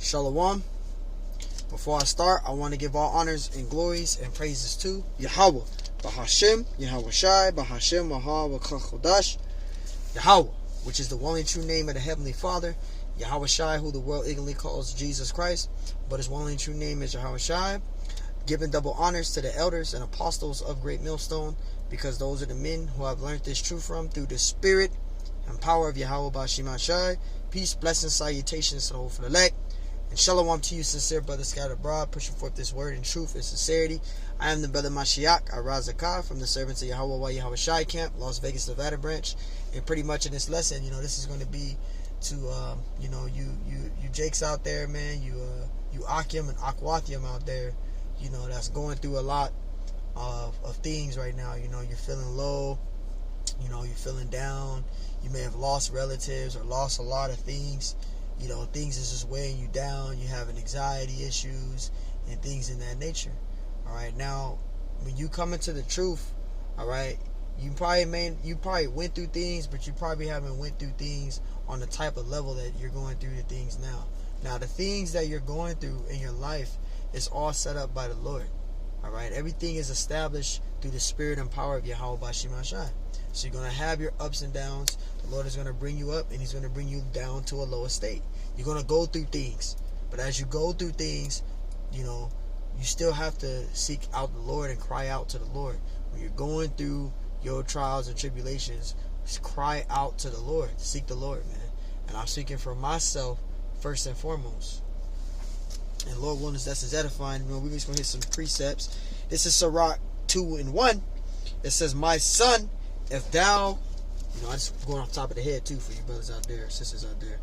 Shalom. Before I start, I want to give all honors and glories and praises to Yahweh, Bahashem, Yahweh Shai, Bahashem, Yahweh Chodash, Yahweh, which is the one and true name of the Heavenly Father, Yahweh Shai, who the world ignorantly calls Jesus Christ, but his one and true name is Yahweh Shai. Giving double honors to the elders and apostles of Great Millstone, because those are the men who have learned this truth from through the spirit and power of Yahweh Bashima Shai. Peace, blessings, salutations to the whole for the elect. And shalom to you, sincere brother scattered abroad, pushing forth this word in truth and sincerity. I am the brother Mashiach Arazakah from the servants of Yahweh Yahweh Shai camp, Las Vegas, Nevada branch. And pretty much in this lesson, this is going to be to you Jakes out there, man, you Akim and Akwathium out there, that's going through a lot of things right now. You're feeling low, you're feeling down, you may have lost relatives or lost a lot of things. Things is just weighing you down. You're having anxiety issues and things in that nature. All right, now when you come into the truth, all right, you probably went through things, but you probably haven't went through things on the type of level that you're going through the things now. Now the things that you're going through in your life is all set up by the Lord. All right, everything is established through the spirit and power of Yahweh Bashima Shai. So you're going to have your ups and downs. The Lord is going to bring you up, and he's going to bring you down to a lower state. You're going to go through things. But as you go through things, you still have to seek out the Lord and cry out to the Lord. When you're going through your trials and tribulations, just cry out to the Lord. Seek the Lord, man. And I'm speaking for myself first and foremost. And Lord willing, that's as edifying. We're just going to hit some precepts. This is Sirach 2:1. It says, my son, if thou... I just going off the top of the head too for you brothers out there, sisters out there.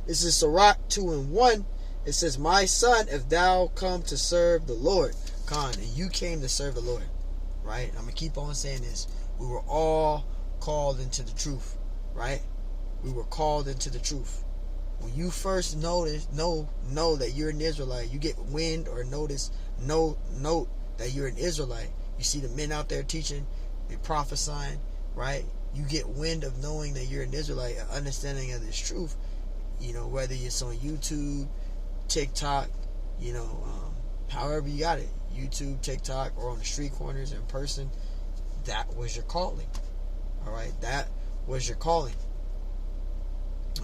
This is Sirach 2:1. It says, my son, if thou come to serve the Lord, and you came to serve the Lord, right? I'm going to keep on saying this. We were all called into the truth, right? We were called into the truth. When you first know that you're an Israelite, you get wind or note that you're an Israelite. You see the men out there teaching and prophesying, right? You get wind of knowing that you're an Israelite, an understanding of this truth, whether it's on YouTube, TikTok, however you got it, YouTube, TikTok, or on the street corners in person, that was your calling. All right, that was your calling.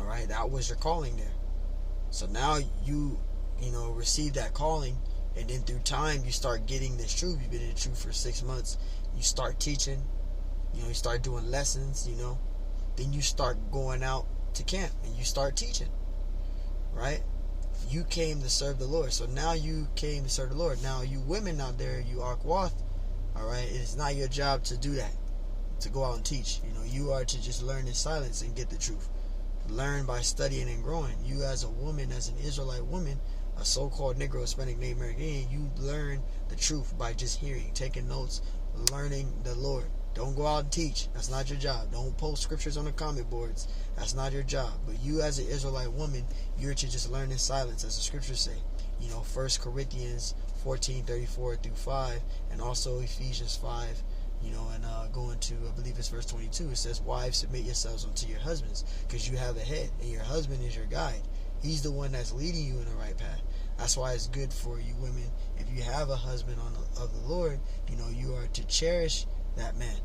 All right, that was your calling there. So now you receive that calling, and then through time you start getting this truth. You've been in the truth for 6 months. You start teaching. You start doing lessons. Then you start going out to camp and you start teaching. Right? You came to serve the Lord. So now you came to serve the Lord. Now you women out there, you Akwath, all right, it is not your job to do that, to go out and teach. You are to just learn in silence and get the truth. Learn by studying and growing. You as a woman, as an Israelite woman, a so-called Negro, Hispanic, Native American, you learn the truth by just hearing, taking notes, learning the Lord. Don't go out and teach. That's not your job. Don't post scriptures on the comment boards. That's not your job. But you as an Israelite woman, you're to just learn in silence, as the scriptures say. 1 Corinthians 14:34-5, and also Ephesians 5, and going to, I believe it's verse 22, it says, wives, submit yourselves unto your husbands, because you have a head, and your husband is your guide. He's the one that's leading you in the right path. That's why it's good for you women, if you have a husband of the Lord, you are to cherish that man,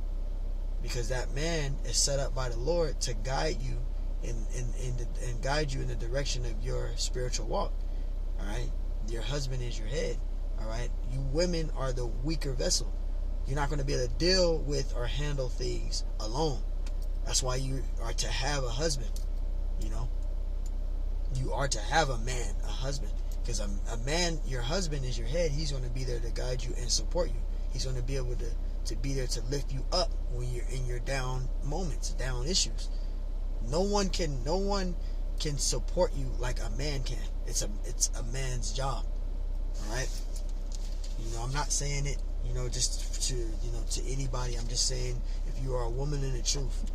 because that man is set up by the Lord to guide you and guide you in the direction of your spiritual walk. All right, your husband is your head. All right, you women are the weaker vessel. You're not going to be able to deal with or handle things alone. That's why you are to have a husband. You are to have a man, a husband, because a man, your husband is your head. He's going to be there to guide you and support you. He's going to be able to be there to lift you up when you're in your down moments, down issues. No one can support you like a man can. It's a man's job. All right. I'm not saying it, just to anybody. I'm just saying, if you are a woman in the truth,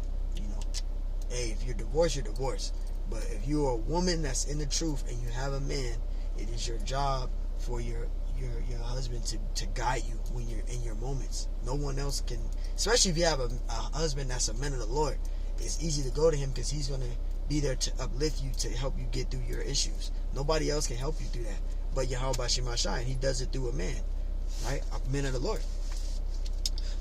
hey, if you're divorced, you're divorced. But if you are a woman that's in the truth and you have a man, it is your job for your husband to guide you when you're in your moments. No one else can, especially if you have a husband that's a man of the Lord. It's easy to go to him because he's going to be there to uplift you, to help you get through your issues. Nobody else can help you do that but Yahweh Shemashai, and he does it through a man, right? A man of the Lord.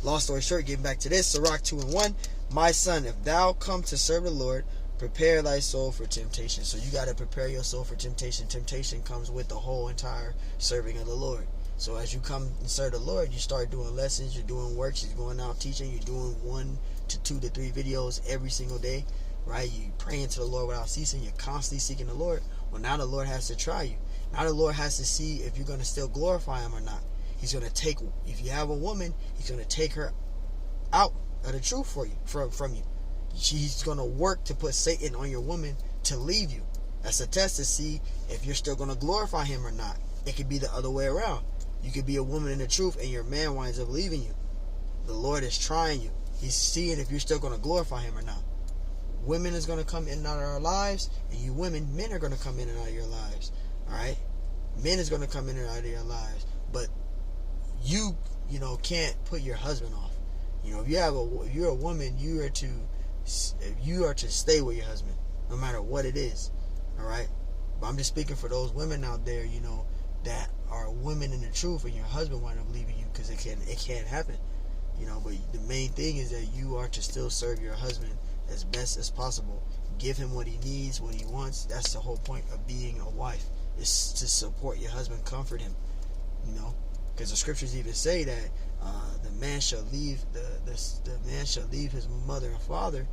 Long story short, getting back to this, Sirach 2:1, my son, if thou come to serve the Lord, prepare thy soul for temptation. So you got to prepare your soul for temptation. Temptation comes with the whole entire serving of the Lord. So as you come and serve the Lord, you start doing lessons, you're doing works, you're going out teaching, you're doing 1 to 2 to 3 videos every single day, right? You praying to the Lord without ceasing, you're constantly seeking the Lord. Well, now the Lord has to try you. Now the Lord has to see if you're going to still glorify him or not. He's going to take, if you have a woman, he's going to take her out of the truth for you, from you. He's going to work to put Satan on your woman to leave you. That's a test to see if you're still going to glorify him or not. It could be the other way around. You could be a woman in the truth and your man winds up leaving you. The Lord is trying you. He's seeing if you're still going to glorify him or not. Women is going to come in and out of our lives, and you women, men are going to come in and out of your lives. Alright? Men is going to come in and out of your lives. But you can't put your husband off. If you're a woman, you are to stay with your husband, no matter what it is. Alright? But I'm just speaking for those women out there, that are women in the truth, and your husband wind up leaving you, because it can't happen. But the main thing is that you are to still serve your husband as best as possible. Give him what he needs, what he wants. That's the whole point of being a wife, is to support your husband, comfort him. Because the scriptures even say that the man shall leave the man shall leave his mother and father,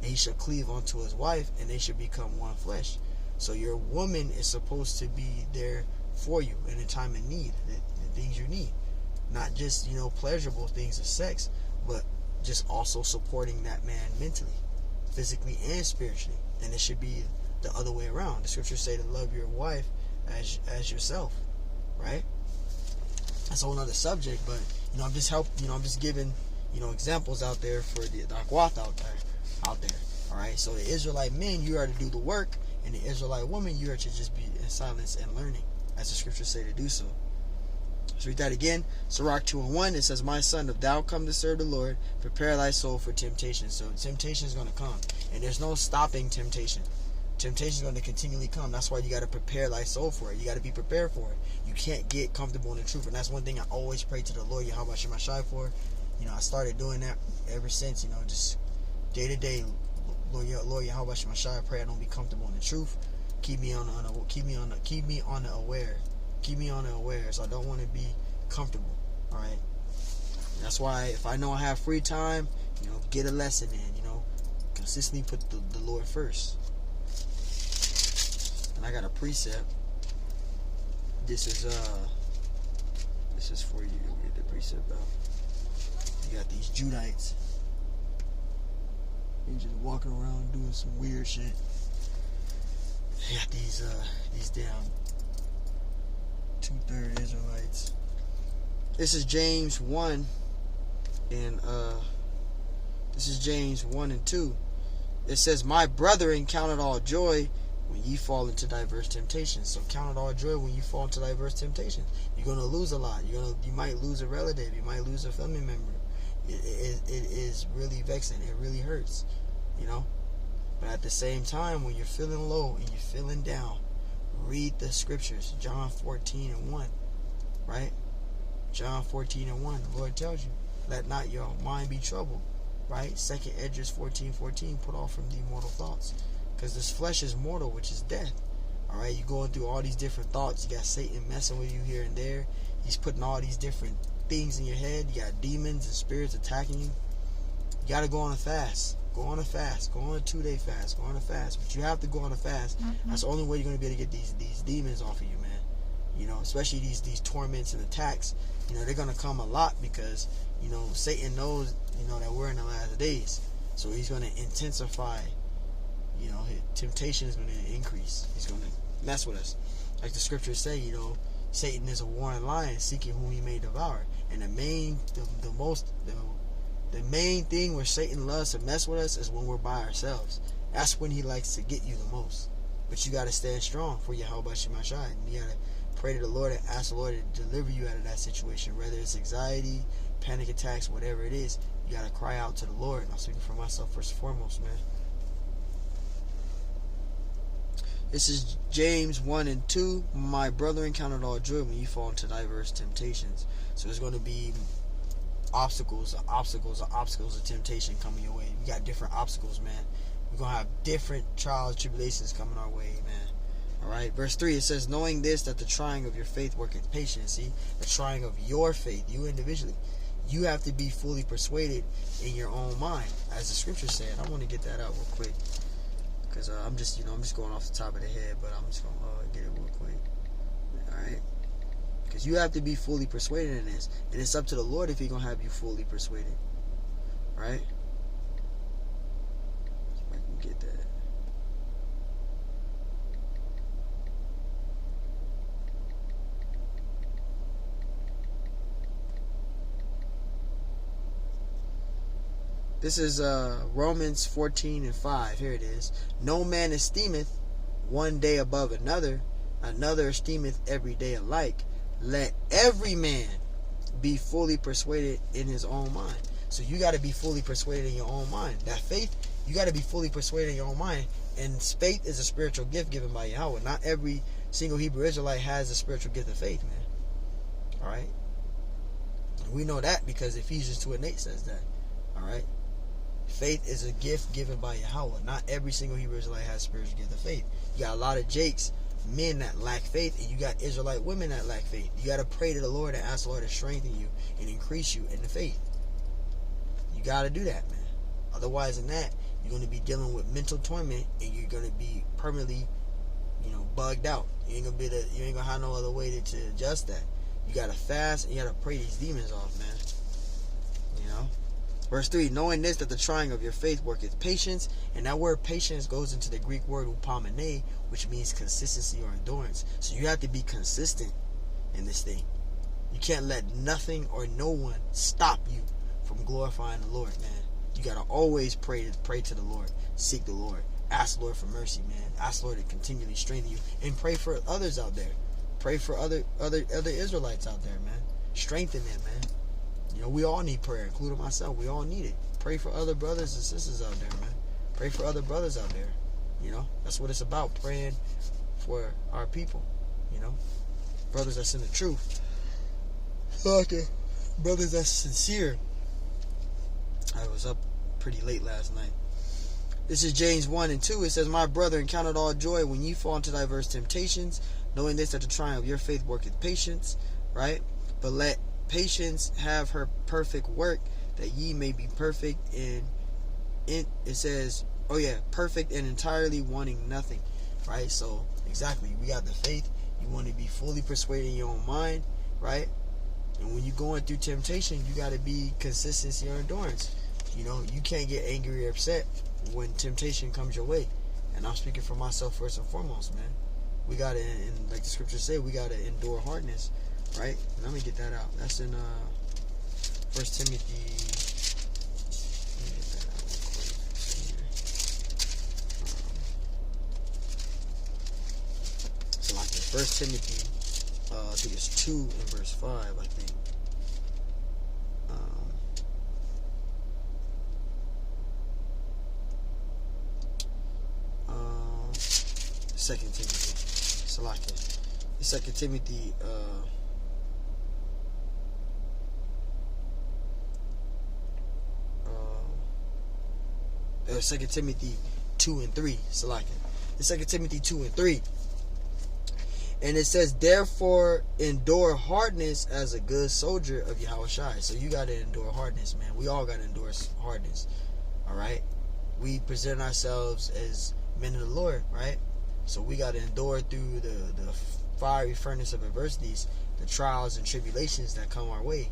and he shall cleave unto his wife, and they shall become one flesh. So your woman is supposed to be there for you in a time of need, the things you need. Not just, pleasurable things of sex, but just also supporting that man mentally, physically, and spiritually. And it should be the other way around. The scriptures say to love your wife as yourself, right? That's a whole other subject, but I'm just giving examples out there for the Akwath out there. All right. So the Israelite men, you are to do the work, and the Israelite woman, you are to just be in silence and learning, as the scriptures say to do so. Let's read that again. Sirach 2:1. It says, my son, if thou come to serve the Lord, prepare thy soul for temptation. So temptation is going to come, and there's no stopping temptation. Temptation is going to continually come. That's why you got to prepare thy soul for it. You got to be prepared for it. You can't get comfortable in the truth. And that's one thing I always pray to the Lord, Yahweh Shemashai, for. I started doing that ever since, just day to day. Lord Yahweh Shemashai, I pray I don't be comfortable in the truth. Keep me on the aware. So I don't want to be comfortable. All right. That's why if I know I have free time, get a lesson in. Consistently put the Lord first. And I got a precept. This is for you. Get the precept out. You got these Judites. They're just walking around doing some weird shit. They got these damn 2/3 Israelites. This is James 1, and this is James 1 and 2. It says, my brethren, count it all joy when ye fall into diverse temptations. So count it all joy when you fall into diverse temptations. You're gonna lose a lot. You might lose a relative. You might lose a family member. It is really vexing. It really hurts. But at the same time, when you're feeling low and you're feeling down, read the scriptures. John 14:1, right? John 14:1. The Lord tells you, let not your mind be troubled, right? 2nd Esdras 14:14. Put off from thee mortal thoughts, because this flesh is mortal, which is death. All right, you're going through all these different thoughts. You got Satan messing with you here and there. He's putting all these different things in your head. You got demons and spirits attacking you. You got to go on a fast. Go on a fast. Go on a 2-day fast. Go on a fast. But you have to go on a fast. Mm-hmm. That's the only way you're going to be able to get these demons off of you, man. Especially these torments and attacks. They're going to come a lot because, Satan knows, that we're in the last days. So he's going to intensify. His temptation is going to increase. He's going to mess with us. Like the scriptures say, Satan is a roaring lion seeking whom he may devour. And the main thing where Satan loves to mess with us is when we're by ourselves. That's when he likes to get you the most. But you got to stand strong for Yahweh Shemashai. You got to pray to the Lord and ask the Lord to deliver you out of that situation. Whether it's anxiety, panic attacks, whatever it is, you got to cry out to the Lord. And I'm speaking for myself first and foremost, man. This is James 1 and 2. My brethren, count it all joy when you fall into diverse temptations. So there's going to be obstacles of temptation coming your way. We got different obstacles, man. We're going to have different trials, tribulations coming our way, man. Alright, verse 3, it says, knowing this, that the trying of your faith worketh patience. See, the trying of your faith, you individually. You have to be fully persuaded in your own mind, as the scripture said. I want to get that out real quick, because I'm just going off the top of the head, but I'm just going to get it real quick. Alright, because you have to be fully persuaded in this, and it's up to the Lord if He's going to have you fully persuaded. Right? So I can get that. This is Romans 14 and 5. Here it is. No man esteemeth one day above another, another esteemeth every day alike. Let every man be fully persuaded in his own mind. So you got to be fully persuaded in your own mind. That faith, you got to be fully persuaded in your own mind. And faith is a spiritual gift given by Yahweh. Not every single Hebrew Israelite has the spiritual gift of faith, man. Alright? We know that because Ephesians 2 and 8 says that. Alright? Faith is a gift given by Yahweh. Not every single Hebrew Israelite has spiritual gift of faith. You got a lot of Jakes, men that lack faith, and you got Israelite women that lack faith. You got to pray to the Lord and ask the Lord to strengthen you and increase you in the faith. You got to do that, man. Otherwise than that, you're going to be dealing with mental torment, and you're going to be permanently, bugged out. You ain't going to have no other way to adjust that. You got to fast, and you got to pray these demons off, man. Verse 3, knowing this, that the trying of your faith worketh patience. And that word patience goes into the Greek word upomene, which means consistency or endurance. So you have to be consistent in this thing. You can't let nothing or no one stop you from glorifying the Lord, man. You got to always pray to the Lord. Seek the Lord. Ask the Lord for mercy, man. Ask the Lord to continually strengthen you. And pray for others out there. Pray for other Israelites out there, man. Strengthen them, man. We all need prayer, including myself. We all need it. Pray for other brothers and sisters out there, man. Pray for other brothers out there. That's what it's about, praying for our people. Brothers that's in the truth. Okay. Brothers that's sincere. I was up pretty late last night. This is James 1 and 2. It says, my brethren, count it all joy when ye fall into diverse temptations, knowing this, that the trying of your faith worketh patience. Right? But let patience have her perfect work, that ye may be perfect it says, perfect and entirely wanting nothing. Right? So exactly, we got the faith. You want to be fully persuaded in your own mind, right? And when you're going through temptation, you got to be consistency or endurance. You can't get angry or upset when temptation comes your way. And I'm speaking for myself first and foremost, man. We got to, and like the scriptures say, we got to endure hardness. Right? Let me get that out. That's in 1 Timothy. Let me get that out real quick. So like in 1 Timothy, I think it's 2 and verse 5, I think. 2 Timothy. Salakia. 2 Timothy 2 Timothy 2 and 3. Salakia. 2 Timothy 2 and 3. And it says, therefore endure hardness as a good soldier of Yahushua. So you got to endure hardness, man. We all got to endure hardness. Alright? We present ourselves as men of the Lord, right? So we got to endure through the fiery furnace of adversities, the trials and tribulations that come our way.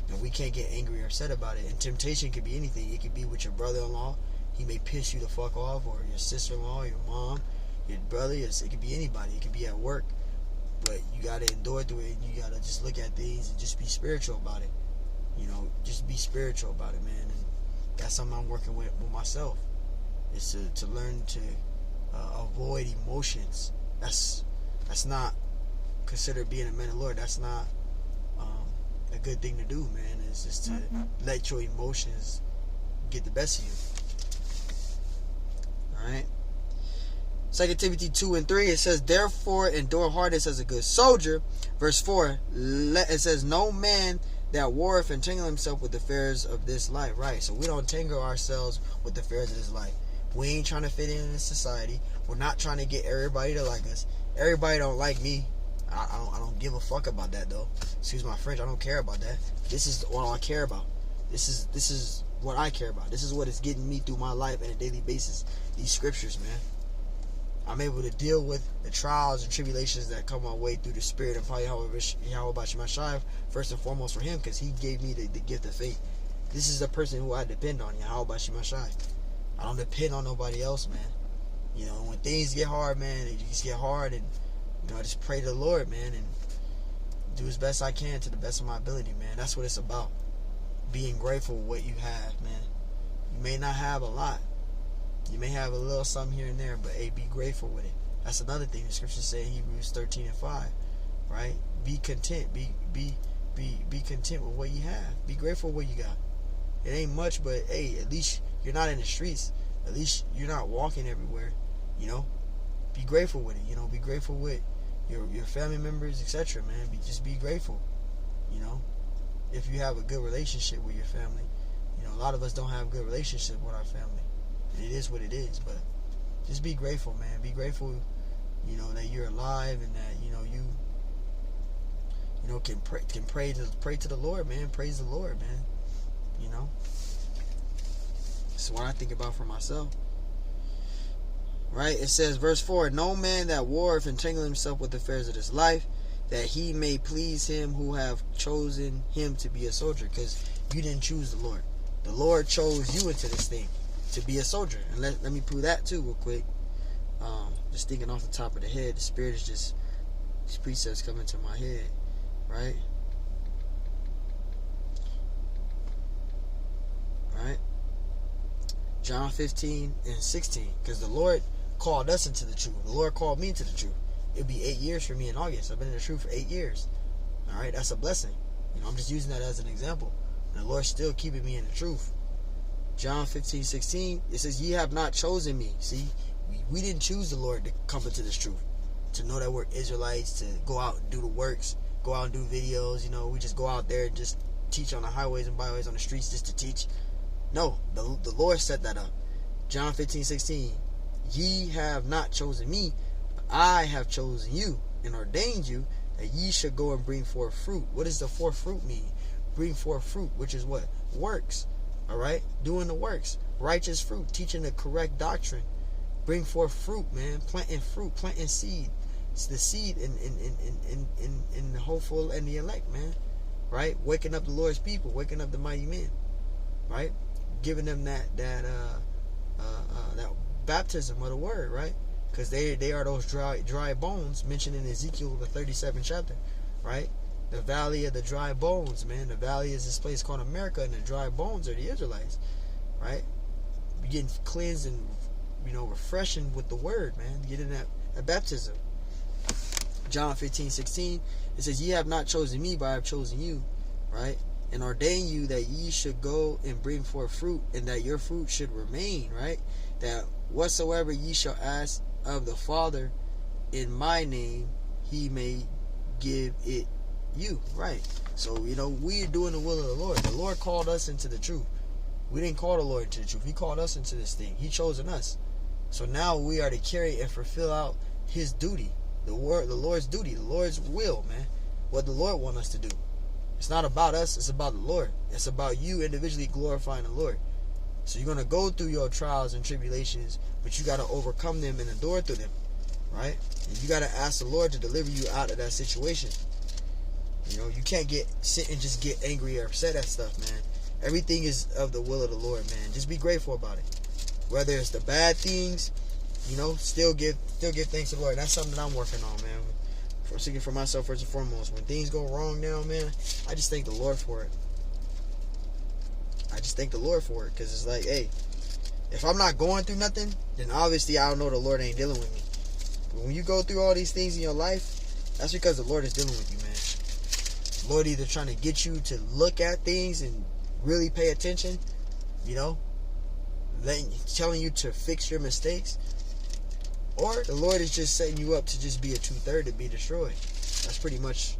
And we can't get angry or upset about it. And temptation could be anything. It could be with your brother-in-law. He may piss you the fuck off. Or your sister-in-law, your mom, your brother. It could be anybody. It could be at work. But you got to endure through it. And you got to just look at things and just be spiritual about it. Just be spiritual about it, man. And that's something I'm working with myself. Is to learn to avoid emotions. That's not considered being a man of the Lord. That's not a good thing to do, man. It's just to let your emotions get the best of you. Alright? 2 Timothy 2 and 3, it says, therefore endure hardness as a good soldier. Verse 4, it says, no man that warreth entangle himself with the affairs of this life. Right, so we don't tangle ourselves with the affairs of this life. We ain't trying to fit in society. We're not trying to get everybody to like us. Everybody don't like me. I don't give a fuck about that, though. Excuse my French, I don't care about that. This is all I care about. This is what I care about. This is what is getting me through my life on a daily basis. These scriptures, man. I'm able to deal with the trials and tribulations that come my way through the spirit of Yahweh Shai, first and foremost for him, because he gave me the gift of faith. This is the person who I depend on, Yahweh Shai. I don't depend on nobody else, man. You know, when things get hard, man, it just get hard, and you know, I just pray to the Lord, man, and do as best I can to the best of my ability, man. That's what it's about. Being grateful for what you have, man. You may not have a lot. You may have a little something here and there, but hey, be grateful with it. That's another thing the scriptures say in Hebrews 13 and 5, right? Be content. Be content with what you have. Be grateful for what you got. It ain't much, but hey, at least you're not in the streets. At least you're not walking everywhere. You know, be grateful with it. You know, be grateful with your family members, etc. Man, just be grateful. You know, if you have a good relationship with your family. You know, a lot of us don't have a good relationship with our family. And it is what it is, but just be grateful, man. Be grateful, you know, that you're alive and that, you know, you can pray to the Lord, man. Praise the Lord, man. You know, that's what I think about for myself. Right? It says, verse 4, no man that warreth entangle himself with the affairs of this life, that he may please him who have chosen him to be a soldier. Because you didn't choose the Lord. The Lord chose you into this thing to be a soldier. And let me prove that too real quick. Just thinking off the top of the head, the spirit is just, these precepts come into my head, right? Right? John 15 and 16. Because the Lord called us into the truth. The Lord called me into the truth. It'll be 8 years for me in August. I've been in the truth for 8 years. Alright, that's a blessing. You know, I'm just using that as an example. And the Lord's still keeping me in the truth. John 15:16, it says, ye have not chosen me. See, we didn't choose the Lord to come into this truth. To know that we're Israelites, to go out and do the works, go out and do videos, you know, we just go out there and just teach on the highways and byways, on the streets just to teach. No, the Lord set that up. John 15:16, ye have not chosen me, but I have chosen you and ordained you that ye should go and bring forth fruit. What does the forth fruit mean? Bring forth fruit, which is what? Works. Alright? Doing the works. Righteous fruit. Teaching the correct doctrine. Bring forth fruit, man. Planting fruit. Planting seed. It's the seed in the hopeful and the elect, man. Right? Waking up the Lord's people. Waking up the mighty men. Right? Giving them that baptism of the word, right? Because they are those dry bones mentioned in Ezekiel, the 37th chapter. Right? The valley of the dry bones, man. The valley is this place called America, and the dry bones are the Israelites, right? You're getting cleansed and, you know, refreshing with the word, man. Getting that baptism. John 15:16, it says, ye have not chosen me, but I have chosen you, right? And ordain you that ye should go and bring forth fruit, and that your fruit should remain, right? That whatsoever ye shall ask of the Father in my name, he may give it you, right? So, you know, we're doing the will of the Lord. The Lord called us into the truth. We didn't call the Lord into the truth. He called us into this thing. He chosen us. So now we are to carry and fulfill out his duty. The Lord's duty, the Lord's will, man. What the Lord wants us to do. It's not about us, it's about the Lord. It's about you individually glorifying the Lord. So you're going to go through your trials and tribulations, but you got to overcome them and endure through them, right? And you got to ask the Lord to deliver you out of that situation. You know, you can't sit and just get angry or upset at stuff, man. Everything is of the will of the Lord, man. Just be grateful about it. Whether it's the bad things, you know, still give thanks to the Lord. That's something that I'm working on, man. For myself, first and foremost. When things go wrong now, man, I just thank the Lord for it. I just thank the Lord for it. Because it's like, hey, if I'm not going through nothing, then obviously I know the Lord ain't dealing with me. But when you go through all these things in your life, that's because the Lord is dealing with you, man. The Lord either trying to get you to look at things and really pay attention, you know, telling you to fix your mistakes, Or the Lord is just setting you up to just be a 2/3 to be destroyed. That's pretty much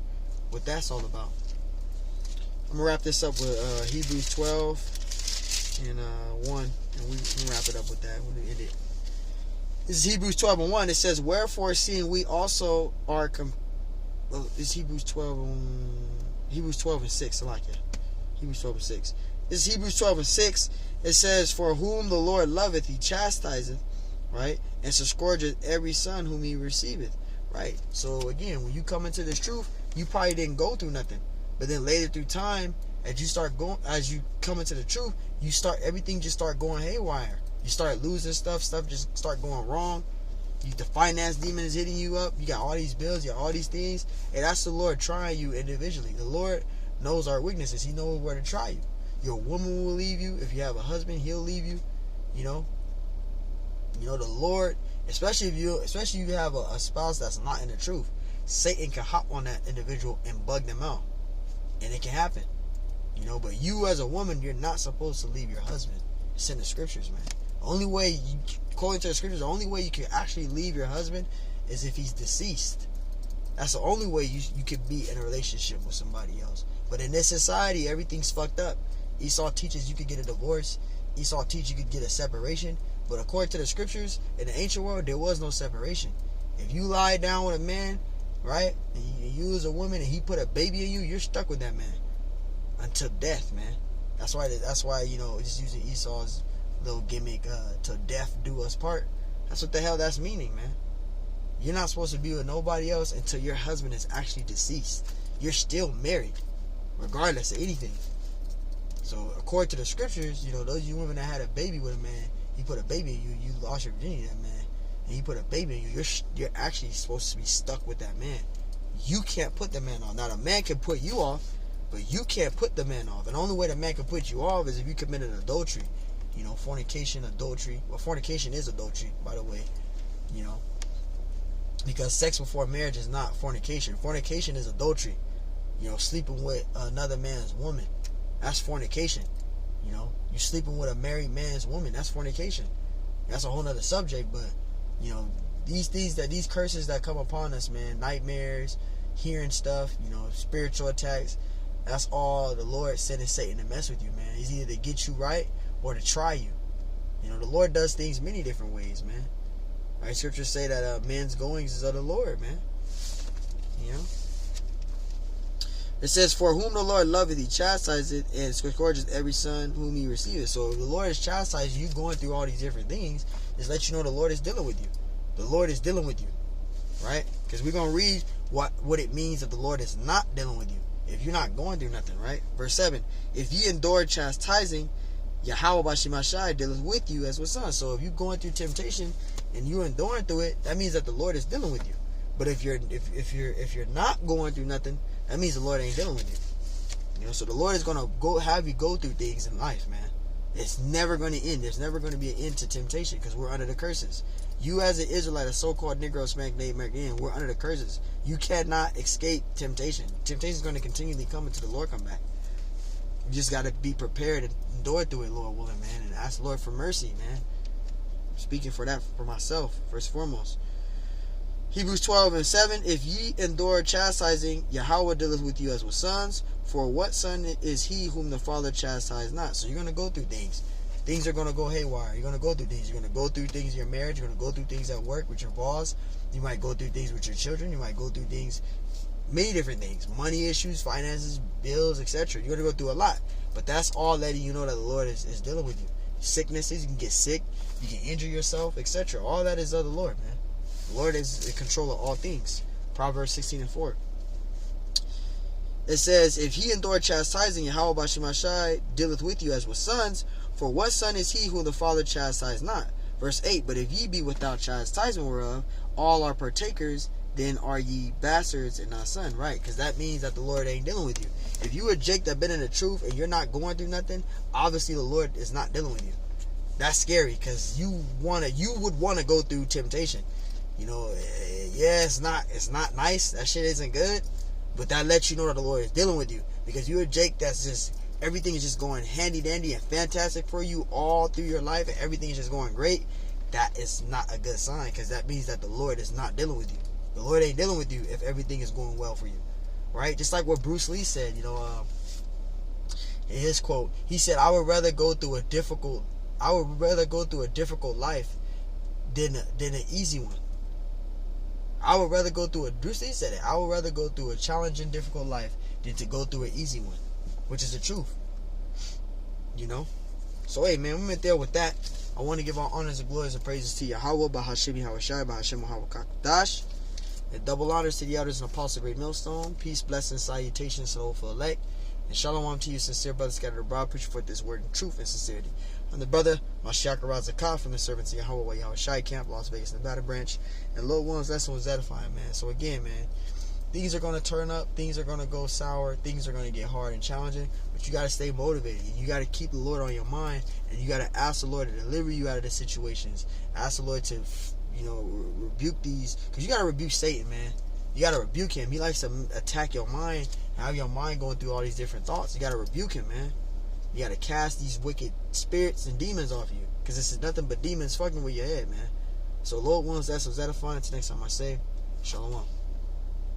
what that's all about. I'm going to wrap this up with Hebrews 12 and 1. And we can wrap it up with that. We're going to end it. This is Hebrews 12 and 1. It says, wherefore, seeing we also are... it's Hebrews 12 and 6. I like it. Hebrews 12 and 6. This is Hebrews 12 and 6. It says, for whom the Lord loveth, he chastiseth, right? And scourgeth every son whom he receiveth, right? So again, when you come into this truth, you probably didn't go through nothing. But then later through time, as you come into the truth, everything just start going haywire. You start losing stuff just start going wrong. The finance demon is hitting you up. You got all these bills, you got all these things. And that's the Lord trying you individually. The Lord knows our weaknesses. He knows where to try you. Your woman will leave you. If you have a husband, he'll leave you. You know the Lord, especially if you have a spouse that's not in the truth, Satan can hop on that individual and bug them out. And it can happen. But you as a woman, you're not supposed to leave your husband. It's in the scriptures, man. According to the scriptures, the only way you can actually leave your husband is if he's deceased. That's the only way you can be in a relationship with somebody else. But in this society, everything's fucked up. Esau teaches you could get a divorce. Esau teaches you could get a separation. But according to the scriptures, in the ancient world, there was no separation. If you lie down with a man, right, and you as a woman, and he put a baby in you, you're stuck with that man until death, man. That's why just using Esau's little gimmick, till death do us part. That's what the hell that's meaning, man. You're not supposed to be with nobody else until your husband is actually deceased. You're still married, regardless of anything. So according to the scriptures, those you women that had a baby with a man, he put a baby in you, you lost your virginity to that man, and he put a baby in you, you're actually supposed to be stuck with that man. You can't put the man off. Now the man can put you off, but you can't put the man off. And the only way the man can put you off is if you committed adultery. Fornication, adultery. Well, fornication is adultery, by the way. Because sex before marriage is not fornication. Fornication is adultery. Sleeping with another man's woman. That's fornication. You sleeping with a married man's woman. That's fornication. That's a whole nother subject, but these curses that come upon us, man, nightmares, hearing stuff, spiritual attacks, that's all the Lord sending Satan to mess with you, man. He's either to get you right or to try you. The Lord does things many different ways, man. Right? Scriptures say that man's goings is of the Lord, man. It says, for whom the Lord loveth, he chastiseth and scourgeth every son whom he receiveth. So if the Lord is chastising you, going through all these different things, just let you know the Lord is dealing with you. The Lord is dealing with you, right? Because we're going to read what it means that the Lord is not dealing with you. If you're not going through nothing, right? Verse 7, if ye endure chastising, Yahweh Bashimashai dealeth with you as with sons. So if you're going through temptation and you're enduring through it, that means that the Lord is dealing with you. But if you're not going through nothing, that means the Lord ain't dealing with you. So the Lord is gonna have you go through things in life, man. It's never going to end. There's never going to be an end to temptation because we're under the curses. You as an Israelite, a so-called Negro, Smack, Native American, we're under the curses. You cannot escape temptation. Temptation is going to continually come until the Lord come back. You just got to be prepared and endure through it, Lord willing, man, and ask the Lord for mercy, man. I'm speaking for that for myself, first and foremost. Hebrews 12 and 7, if ye endure chastising, Yahweh dealeth with you as with sons. For what son is he whom the Father chastised not? So you're going to go through things. Things are going to go haywire. You're going to go through things. You're going to go through things in your marriage. You're going to go through things at work with your boss. You might go through things with your children. You might go through things, many different things. Money issues, finances, bills, etc. You're going to go through a lot. But that's all letting you know that the Lord is dealing with you. Sicknesses, you can get sick. You can injure yourself, etc. All that is of the Lord, man. The Lord is in control of all things. Proverbs 16 and 4. It says, if he endure chastising, Yahweh Bashimashai dealeth with you as with sons. For what son is he whom the Father chastised not? Verse 8, but if ye be without chastisement whereof all are partakers, then are ye bastards and not son. Right? Because that means that the Lord ain't dealing with you. If you are Jake that been in the truth and you're not going through nothing, obviously the Lord is not dealing with you. That's scary because you would want to go through temptation. You know, yeah, it's not nice. That shit isn't good. But that lets you know that the Lord is dealing with you. Because you're a Jake that's just, everything is just going handy dandy and fantastic for you all through your life. And everything is just going great. that is not a good sign, because that means that the Lord is not dealing with you. The Lord ain't dealing with you if everything is going well for you, right? Just like what Bruce Lee said, in his quote, he said, I would rather go through a difficult life than an easy one. Bruce Lee said it. I would rather go through a challenging, difficult life than to go through an easy one, which is the truth. So hey, man, we went there with that. I want to give all honors and glories and praises to Yahweh, Bahashim Yahweh Shai, Bahashim Yahweh Kakdash. And double honors to the elders and apostles of Great Millstone. Peace, blessings, salutations to the hopeful elect. And shalom to you, sincere brothers scattered abroad, preaching forth this word in truth and sincerity. I'm the brother, Mashiach Razakah, from the servants of Yahweh, Yahweh Shai Camp, Las Vegas, Nevada branch. And Lord One's lesson was edifying, man. So again, man, things are going to turn up. Things are going to go sour. Things are going to get hard and challenging. But you got to stay motivated. You got to keep the Lord on your mind. And you got to ask the Lord to deliver you out of the situations. Ask the Lord to, rebuke these. Because you got to rebuke Satan, man. You got to rebuke him. He likes to attack your mind. Have your mind going through all these different thoughts. You got to rebuke him, man. You got to cast these wicked spirits and demons off you. Because this is nothing but demons fucking with your head, man. So Lord willing, that's what's edifying. Until next time I say, shalom.